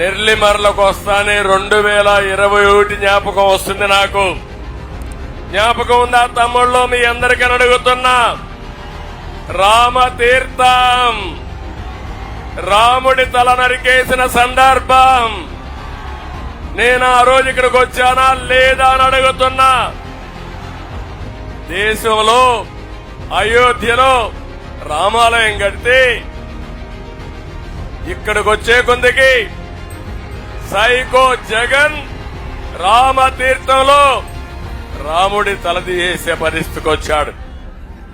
నెర్లిమర్లకు వస్తానే 2021 జ్ఞాపకం వస్తుంది. నాకు జ్ఞాపకం ఉందా తమ్ముళ్ళు? మీ అందరికీ అడుగుతున్నా. రామతీర్థం, రాముడి తల నరికేసిన సందర్భం. నేను ఆ రోజు ఇక్కడికి వచ్చానా లేదా అని అడుగుతున్నా. దేశంలో అయోధ్యలో రామాలయం కడితే ఇక్కడికి వచ్చే కొందికి సైకో జగన్ రామతీర్థంలో రాముడి తలదీసే పరిస్థితికి వచ్చాడు.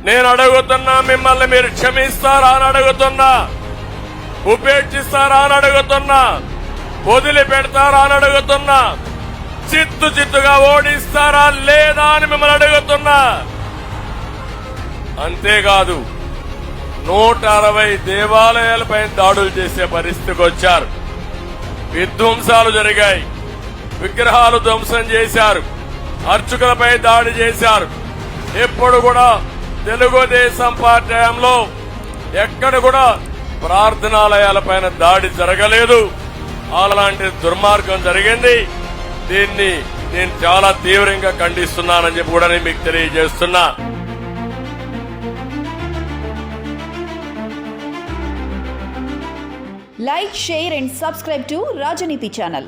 నేను అడుగుతున్నా, మిమ్మల్ని మీరు క్షమిస్తారా అని అడుగుతున్నా, ఉపేక్షిస్తారా అని అడుగుతున్నా, వదిలిపెడతారా అని అడుగుతున్నా, చిత్తుగా ఓడిస్తారా లేదా అని మిమ్మల్ని అడుగుతున్నా. అంతేకాదు 160 దేవాలయాలపై దాడులు చేసే పరిస్థితికి వచ్చారు. విధ్వంసాలు జరిగాయి, విగ్రహాలు ధ్వంసం చేశారు, అర్చకులపై దాడి చేశారు. ఎప్పుడు కూడా తెలుగుదేశం పార్టీ హయాంలో ఎక్కడ కూడా ప్రార్థనాలయాలపైన దాడి జరగలేదు. అలాంటి దుర్మార్గం జరిగింది. దీన్ని నేను చాలా తీవ్రంగా ఖండిస్తున్నానని చెప్పి కూడా నేను మీకు తెలియజేస్తున్నా. Like, share and subscribe to Rajaniti channel.